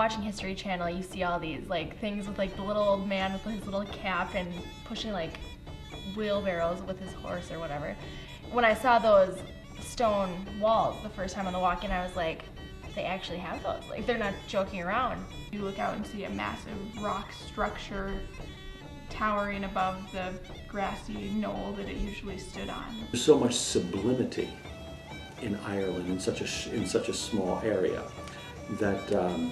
watching History Channel, you see all these like things with like the little old man with his little cap and pushing like wheelbarrows with his horse or whatever. When I saw those stone walls the first time on the walk-in, I was like, they actually have those. Like, they're not joking around. You look out and see a massive rock structure towering above the grassy knoll that it usually stood on. There's so much sublimity in Ireland in such a small area that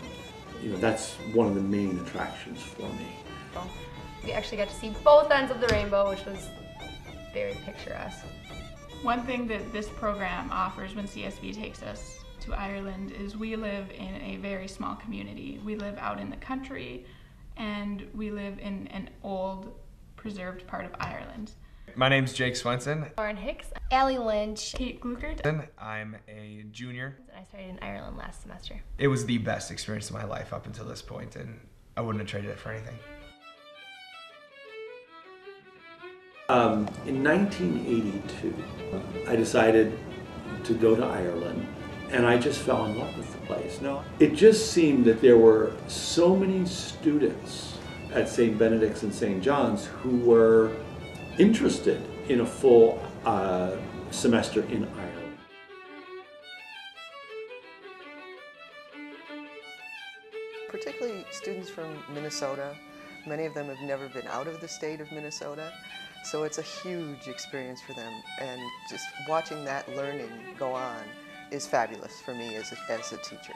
you know, that's one of the main attractions for me. We actually got to see both ends of the rainbow, which was very picturesque. One thing that this program offers when CSB takes us to Ireland is we live in a very small community. We live out in the country, and we live in an old, preserved part of Ireland. My name's Jake Swenson. Lauren Hicks. Allie Lynch. Kate Gluckert. I'm a junior. I started in Ireland last semester. It was the best experience of my life up until this point, and I wouldn't have traded it for anything. In 1982, I decided to go to Ireland, and I just fell in love with the place. No, it just seemed that there were so many students at St. Benedict's and St. John's who were interested in a full semester in Ireland. Particularly students from Minnesota. Many of them have never been out of the state of Minnesota, so it's a huge experience for them, and just watching that learning go on is fabulous for me as a teacher.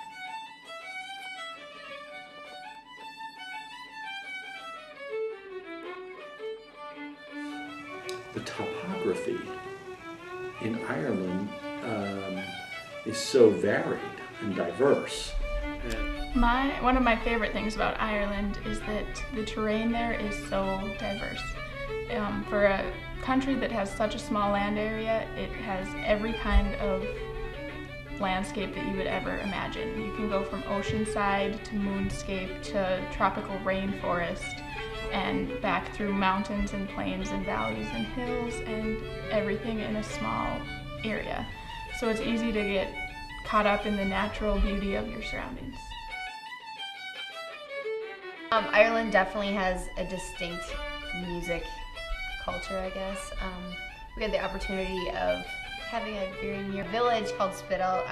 The topography in Ireland is so varied and diverse. One of my favorite things about Ireland is that the terrain there is so diverse. For a country that has such a small land area, it has every kind of landscape that you would ever imagine. You can go from oceanside to moonscape to tropical rainforest and back through mountains and plains and valleys and hills and everything in a small area. So it's easy to get caught up in the natural beauty of your surroundings. Ireland definitely has a distinct music culture, I guess. We had the opportunity of having a very near village called Spittle,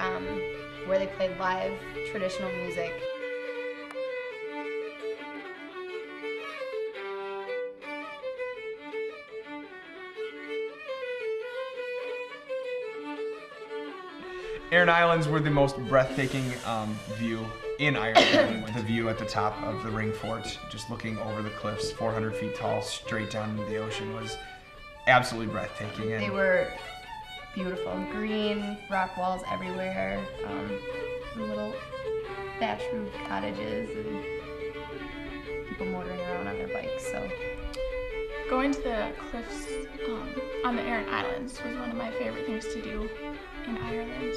where they played live traditional music. Aran Islands were the most breathtaking view in Ireland. The view at the top of the ring fort, just looking over the cliffs, 400 feet tall, straight down into the ocean, was absolutely breathtaking. They were beautiful. Green rock walls everywhere, little thatch roof cottages, and people motoring around on their bikes. So going to the cliffs on the Aran Islands was one of my favorite things to do in Ireland.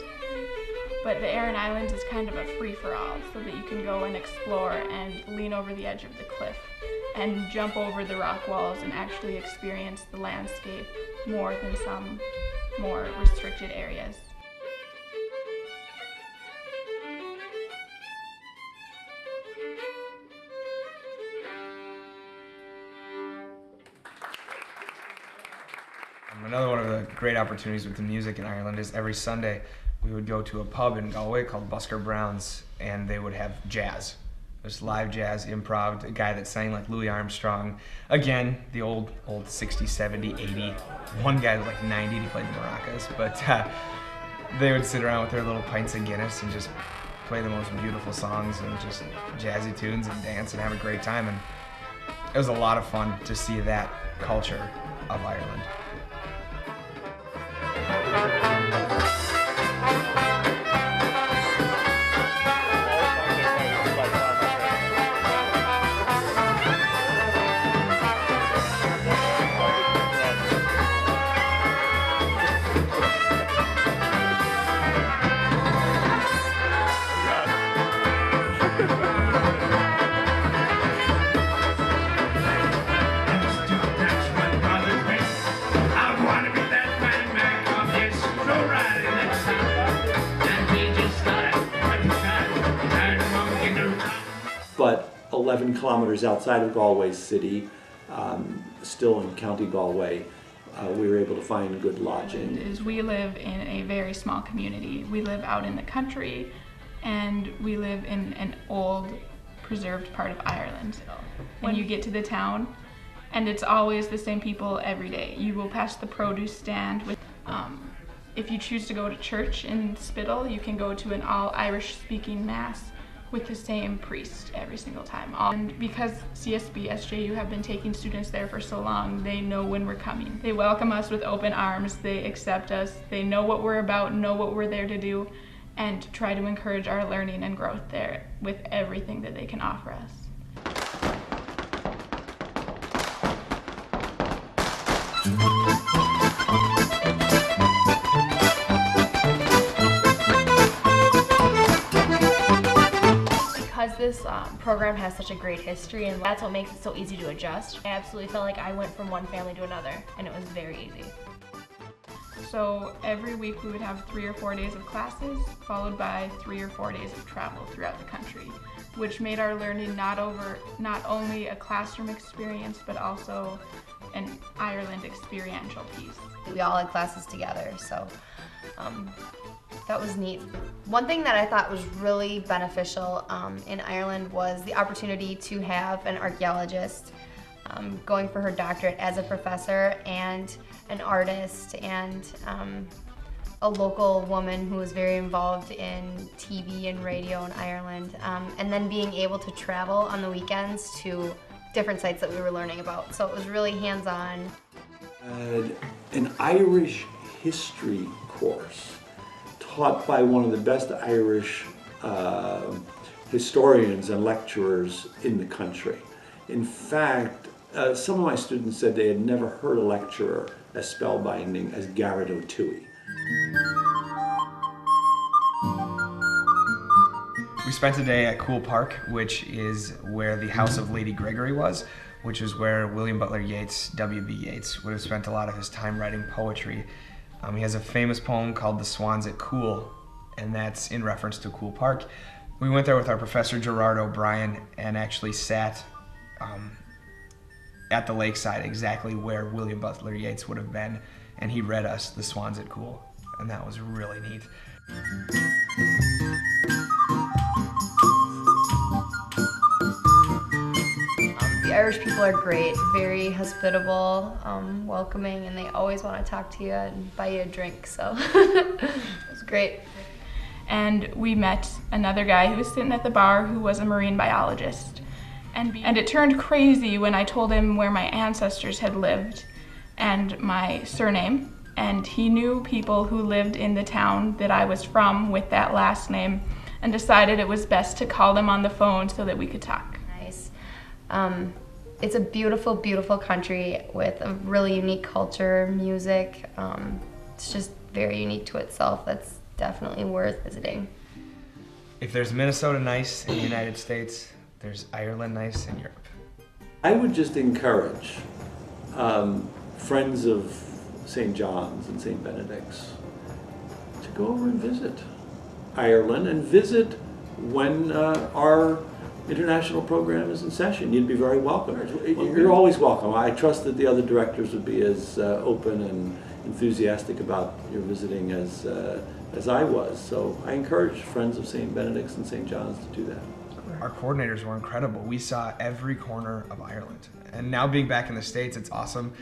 But the Aran Islands is kind of a free-for-all, so that you can go and explore and lean over the edge of the cliff and jump over the rock walls and actually experience the landscape more than some more restricted areas. Another one of the great opportunities with the music in Ireland is every Sunday we would go to a pub in Galway called Busker Brown's, and they would have jazz. Just live jazz, improv, a guy that sang like Louis Armstrong. Again, the old 60, 70, 80. One guy was like 90, he played the maracas, but they would sit around with their little pints of Guinness and just play the most beautiful songs and just jazzy tunes and dance and have a great time. And it was a lot of fun to see that culture of Ireland. 11 kilometers outside of Galway City, still in County Galway, we were able to find good lodging. We live in a very small community. We live out in the country, and we live in an old, preserved part of Ireland. When you get to the town, and it's always the same people every day. You will pass the produce stand with, if you choose to go to church in Spittle, you can go to an all Irish speaking mass with the same priest every single time. And because CSB, SJU have been taking students there for so long, they know when we're coming. They welcome us with open arms, they accept us, they know what we're about, know what we're there to do, and try to encourage our learning and growth there with everything that they can offer us. Because this program has such a great history, and that's what makes it so easy to adjust. I absolutely felt like I went from one family to another, and it was very easy. So every week we would have 3 or 4 days of classes, followed by 3 or 4 days of travel throughout the country, which made our learning not only a classroom experience, but also an Ireland experiential piece. We all had classes together, so that was neat. One thing that I thought was really beneficial in Ireland was the opportunity to have an archaeologist going for her doctorate as a professor, and an artist, and a local woman who was very involved in TV and radio in Ireland, and then being able to travel on the weekends to different sites that we were learning about. So it was really hands-on. An Irish history course taught by one of the best Irish historians and lecturers in the country. In fact, some of my students said they had never heard a lecturer as spellbinding as Garrett O'Tooey. We spent a day at Cool Park, which is where the house of Lady Gregory was, which is where William Butler Yeats, W.B. Yeats, would have spent a lot of his time writing poetry. He has a famous poem called The Swans at Cool, and that's in reference to Cool Park. We went there with our professor Gerard O'Brien and actually sat at the lakeside, exactly where William Butler Yeats would have been, and he read us The Swans at Cool, and that was really neat. The Irish people are great, very hospitable, welcoming, and they always want to talk to you and buy you a drink, so it was great. And we met another guy who was sitting at the bar who was a marine biologist. And it turned crazy when I told him where my ancestors had lived and my surname. And he knew people who lived in the town that I was from with that last name, and decided it was best to call them on the phone so that we could talk. Nice. It's a beautiful, beautiful country with a really unique culture, music. It's just very unique to itself. That's definitely worth visiting. If there's Minnesota nice in the United States, there's Ireland nice in Europe. I would just encourage friends of St. John's and St. Benedict's to go over and visit Ireland, and visit when our international program is in session. You'd be very welcome. You're always welcome. I trust that the other directors would be as open and enthusiastic about your visiting as I was. So I encourage friends of St. Benedict's and St. John's to do that. Our coordinators were incredible. We saw every corner of Ireland. And now being back in the States, it's awesome.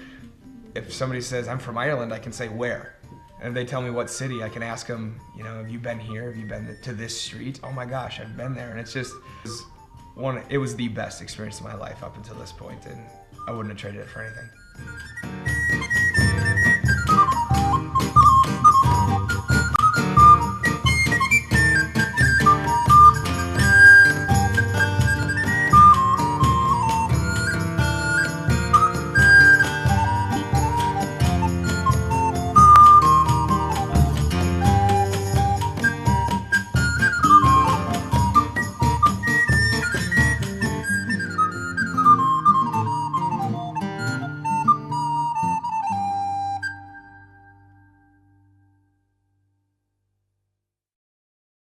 If somebody says, I'm from Ireland, I can say where. And if they tell me what city, I can ask them, you know, have you been here? Have you been to this street? Oh my gosh, I've been there. And it's just, it was the best experience of my life up until this point, and I wouldn't have traded it for anything.